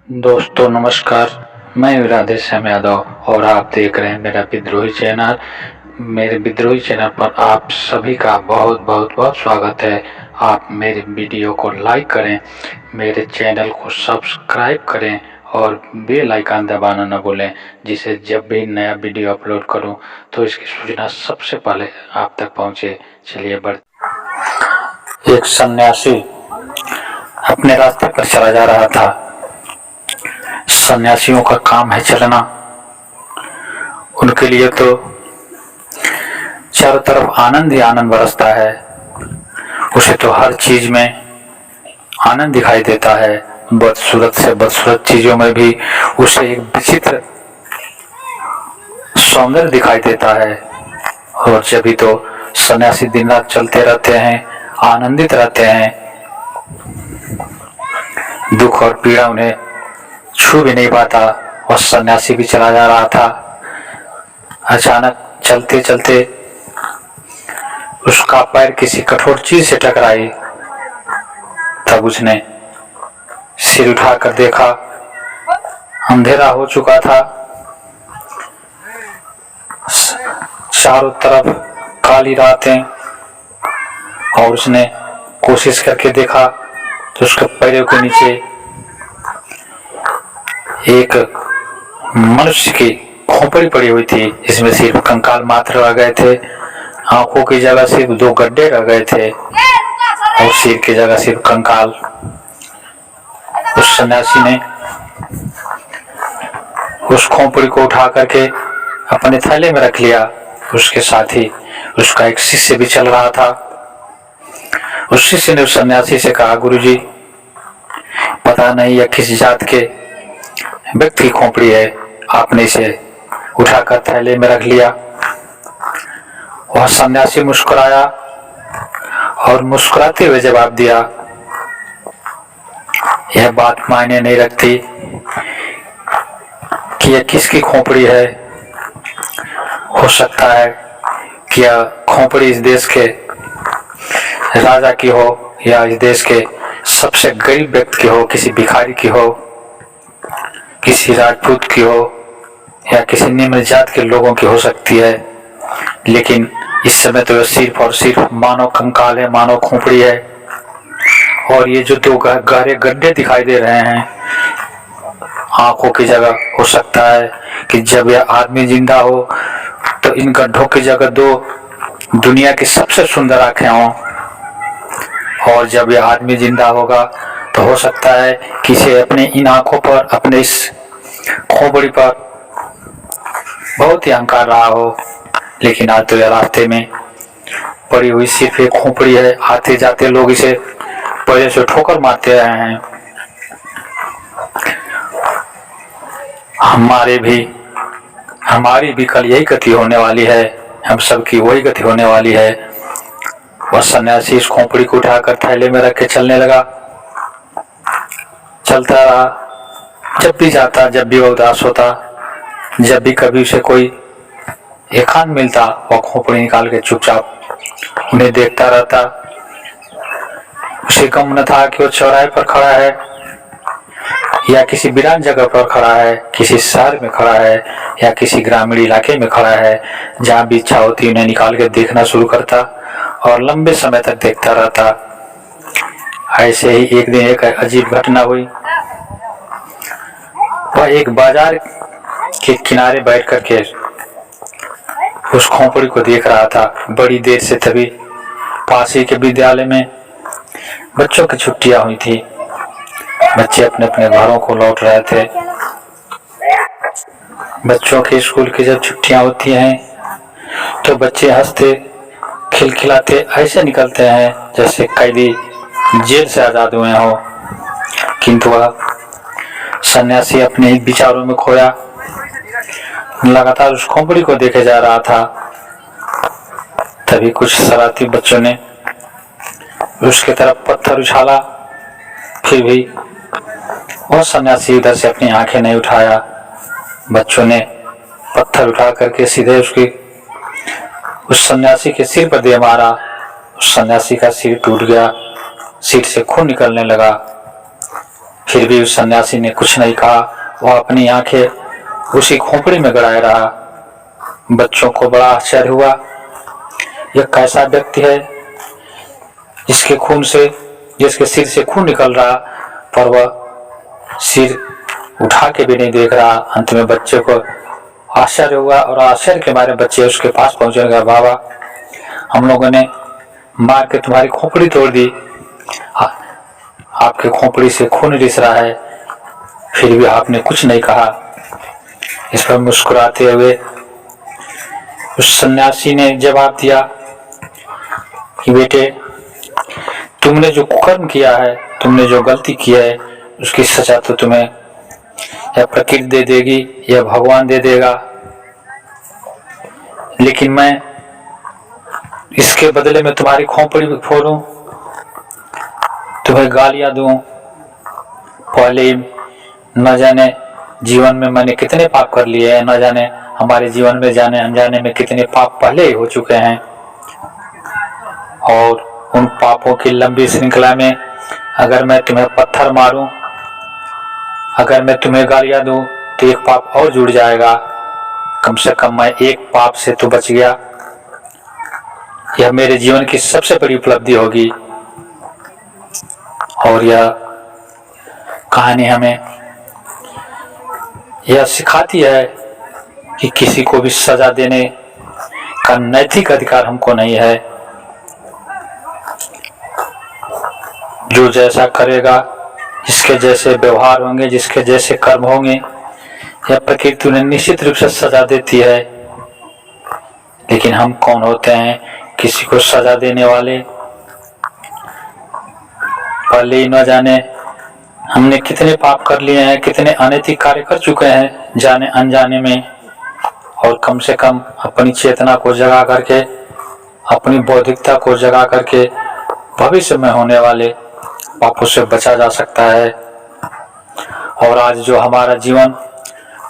दोस्तों नमस्कार। मैं राधेश्याम यादव और आप देख रहे हैं मेरा विद्रोही चैनल। मेरे विद्रोही चैनल पर आप सभी का बहुत बहुत बहुत स्वागत है। आप मेरे वीडियो को लाइक करें, मेरे चैनल को सब्सक्राइब करें और बेल आइकन दबाना न भूलें, जिससे जब भी नया वीडियो अपलोड करूं तो इसकी सूचना सबसे पहले आप तक पहुंचे। चलिए एक सन्यासी अपने रास्ते पर चला जा रहा था। सन्यासियों का काम है चलना। उनके लिए तो चारों तरफ आनंद ही आनंद बरसता है। उसे तो हर चीज में आनंद दिखाई देता है। बदसूरत से बदसूरत चीजों में भी उसे एक विचित्र सौंदर्य दिखाई देता है। और जब भी तो सन्यासी दिन रात चलते रहते हैं, आनंदित रहते हैं। दुख और पीड़ा उन्हें छू भी नहीं पाता। और सन्यासी भी चला जा रहा था। अचानक चलते चलते उसका पैर किसी कठोर चीज से टकराई। तब उसने सिर उठाकर देखा, अंधेरा हो चुका था। चारों तरफ काली रातें। और उसने कोशिश करके देखा तो उसके पैरों के नीचे एक मनुष्य की खोपड़ी पड़ी हुई थी, जिसमें सिर्फ कंकाल मात्र रह गए थे। आंखों की जगह सिर्फ 2 गड्ढे रह गए थे और सिर की जगह सिर्फ कंकाल। उस सन्यासी ने उस खोपड़ी को उठा करके अपने थैले में रख लिया। उसके साथ ही उसका एक शिष्य भी चल रहा था। उस शिष्य ने उस सन्यासी से कहा, गुरुजी, पता नहीं यह किस जात के व्यक्ति की खोपड़ी है, आपने इसे उठाकर थैले में रख लिया। वह सन्यासी मुस्कुराया और मुस्कुराते हुए जवाब दिया, यह बात मायने नहीं रखती कि यह किसकी खोपड़ी है। हो सकता है कि यह खोपड़ी इस देश के राजा की हो, या इस देश के सबसे गरीब व्यक्ति की हो, किसी भिखारी की हो, किसी राजपूत की हो, या किसी निम्न जात के लोगों की हो सकती है। लेकिन इस समय तो सिर्फ और सिर्फ मानव कंकाल है, मानव खोपड़ी है। और ये जो 2 गहरे गड्ढे दिखाई दे रहे हैं आंखों की जगह, हो सकता है कि जब यह आदमी जिंदा हो तो इन गड्ढों की जगह 2 दुनिया की सबसे सुंदर आंखें हों। और जब यह आदमी जिंदा होगा तो हो सकता है कि इसे अपने इन आंखों पर, अपने इस खोपड़ी पर बहुत ही अहंकार रहा हो। लेकिन आज तो यह रास्ते में पड़ी हुई सिर्फ एक खोपड़ी है। आते जाते लोग इसे पैर से ठोकर मारते रहे हैं। हमारी भी कल यही गति होने वाली है। हम सबकी वही गति होने वाली है। वह सन्यासी इस खोपड़ी को उठाकर थैले में रख के चलने लगा। चलता रहा। जब भी जाता, जब भी वह उदास होता, जब भी कभी उसे कोई एकांत मिलता, वह खोपड़ी निकाल के चुपचाप उन्हें देखता रहता। उसे गम न था कि वह चौराहे पर खड़ा है या किसी वीरान जगह पर खड़ा है, किसी शहर में खड़ा है या किसी ग्रामीण इलाके में खड़ा है। जहां भी इच्छा होती उन्हें निकाल के देखना शुरू करता और लंबे समय तक देखता रहता। ऐसे ही एक दिन एक अजीब घटना हुई। वह एक बाजार के किनारे बैठ करके उस खोपड़ी को देख रहा था बड़ी देर से। तभी पास ही के विद्यालय में बच्चों की छुट्टियां हुई थी। बच्चे अपने अपने घरों को लौट रहे थे। बच्चों के स्कूल की जब छुट्टियां होती हैं तो बच्चे हंसते खिलखिलाते ऐसे निकलते हैं जैसे कैदी जेल से आजाद हुए हो। किंतु वह सन्यासी अपने ही विचारों में खोया लगातार उस खोपड़ी को देखे जा रहा था। तभी कुछ शरारती बच्चों ने उसके तरफ पत्थर उछाला। फिर भी वह सन्यासी इधर से अपनी आंखें नहीं उठाया। बच्चों ने पत्थर उठा करके सीधे उस सन्यासी के सिर पर दे मारा। उस सन्यासी का सिर टूट गया, सिर से खून निकलने लगा। फिर भी उस सन्यासी ने कुछ नहीं कहा। वह अपनी आंखें उसी खोपड़ी में गड़ाए रहा। बच्चों को बड़ा आश्चर्य हुआ, यह कैसा व्यक्ति है जिसके सिर से खून निकल रहा, पर वह सिर उठा के भी नहीं देख रहा। अंत में बच्चे को आश्चर्य हुआ और आश्चर्य के मारे बच्चे उसके पास पहुंचने लगा, बाबा हम लोगों ने मार के तुम्हारी खोपड़ी तोड़ दी, आपके खोपड़ी से खून रिस रहा है, फिर भी आपने कुछ नहीं कहा। इस पर मुस्कुराते हुए उस सन्यासी ने जवाब दिया कि बेटे, तुमने जो कुकर्म किया है, तुमने जो गलती की है, उसकी सजा तो तुम्हें या प्रकृति दे देगी या भगवान दे देगा, लेकिन मैं इसके बदले में तुम्हारी खोपड़ी फोड़ूं, तुम्हें गालियां दूं। पहले ही न जाने जीवन में मैंने कितने पाप कर लिए हैं, न जाने हमारे जीवन में जाने अनजाने में कितने पाप पहले ही हो चुके हैं, और उन पापों की लंबी श्रृंखला में अगर मैं तुम्हें पत्थर मारूं, अगर मैं तुम्हें गालियां दूं, तो एक पाप और जुड़ जाएगा। कम से कम मैं एक पाप से तो बच गया। यह मेरे जीवन की सबसे बड़ी उपलब्धि होगी। और यह कहानी हमें यह सिखाती है कि किसी को भी सजा देने का नैतिक अधिकार हमको नहीं है। जो जैसा करेगा, जिसके जैसे व्यवहार होंगे, जिसके जैसे कर्म होंगे, यह प्रकृति उन्हें निश्चित रूप से सजा देती है। लेकिन हम कौन होते हैं किसी को सजा देने वाले? पहले ही न जाने हमने कितने पाप कर लिए हैं, कितने अनैतिक कार्य कर चुके हैं जाने अनजाने में, और कम से कम अपनी चेतना को जगा करके, अपनी बौद्धिकता को जगा करके भविष्य में होने वाले पापों से बचा जा सकता है। और आज जो हमारा जीवन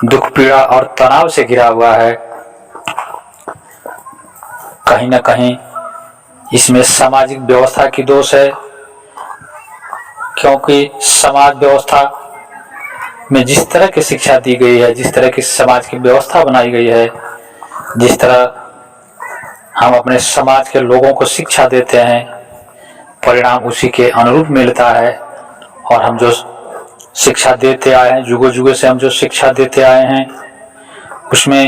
दुख, पीड़ा और तनाव से घिरा हुआ है, कहीं न कहीं इसमें सामाजिक व्यवस्था की दोष है, क्योंकि समाज व्यवस्था में जिस तरह की शिक्षा दी गई है, जिस तरह की समाज की व्यवस्था बनाई गई है, जिस तरह हम अपने समाज के लोगों को शिक्षा देते हैं, परिणाम उसी के अनुरूप मिलता है। और हम जो शिक्षा देते आए हैं, जुगों जुगों से हम जो शिक्षा देते आए हैं, उसमें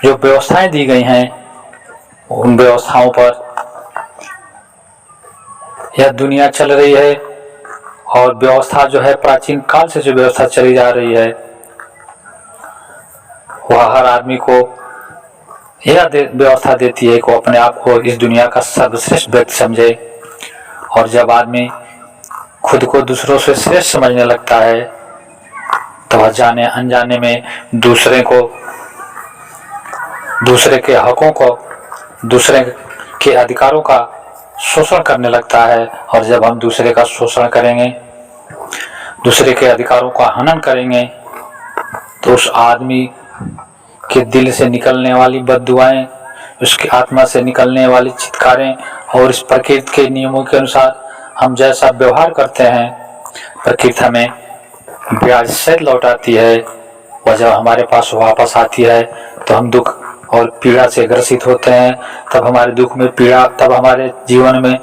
जो व्यवस्थाएं दी गई हैं, उन व्यवस्थाओं पर यह दुनिया चल रही है। और व्यवस्था जो है, प्राचीन काल से जो व्यवस्था चली जा रही है, वह हर आदमी को यह व्यवस्था देती है कि वो अपने आप को इस दुनिया का सर्वश्रेष्ठ व्यक्ति समझे। और जब आदमी खुद को दूसरों से श्रेष्ठ समझने लगता है, तो वह जाने अनजाने में दूसरे के हकों को, दूसरे के अधिकारों का शोषण करने लगता है। और जब हम दूसरे का शोषण करेंगे, दूसरे के अधिकारों का हनन करेंगे, तो उस आदमी के दिल से निकलने वाली बद्दुआएं, उसकी आत्मा से निकलने वाली चित्कारें, और इस प्रकृति के नियमों के अनुसार हम जैसा व्यवहार करते हैं, प्रकृति हमें ब्याज सहित लौटाती है। वह जब हमारे पास वापस आती है तो हम दुख और पीड़ा से ग्रसित होते हैं। तब हमारे दुख में पीड़ा, तब हमारे जीवन में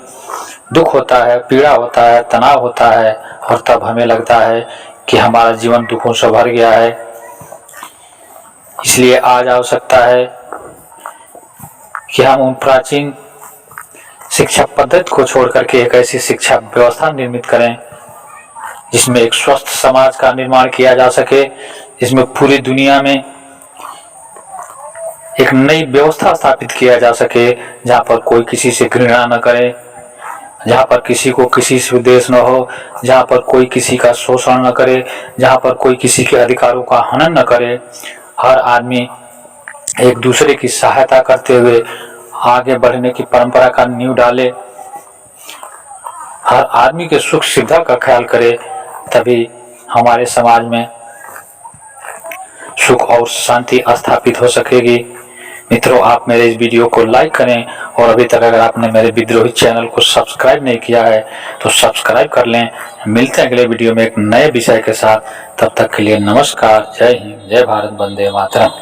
दुख होता है, पीड़ा होता है, तनाव होता है, और तब हमें लगता है कि हमारा जीवन दुखों से भर गया है। इसलिए आज आवश्यकता है कि हम उन प्राचीन शिक्षा पद्धति को छोड़ करके एक ऐसी शिक्षा व्यवस्था निर्मित करें जिसमें एक स्वस्थ समाज का निर्माण किया जा सके, जिसमें पूरी दुनिया में एक नई व्यवस्था स्थापित किया जा सके, जहाँ पर कोई किसी से घृणा न करे, जहाँ पर किसी को किसी से द्वेष न हो, जहाँ पर कोई किसी का शोषण न करे, जहाँ पर कोई किसी के अधिकारों का हनन न करे। हर आदमी एक दूसरे की सहायता करते हुए आगे बढ़ने की परंपरा का नींव डाले, हर आदमी के सुख सुविधा का ख्याल करे, तभी हमारे समाज में सुख और शांति स्थापित हो सकेगी। मित्रों, आप मेरे इस वीडियो को लाइक करें और अभी तक अगर आपने मेरे विद्रोही चैनल को सब्सक्राइब नहीं किया है तो सब्सक्राइब कर लें। मिलते हैं अगले वीडियो में एक नए विषय के साथ। तब तक के लिए नमस्कार, जय हिंद, जय भारत, वंदे मातरम।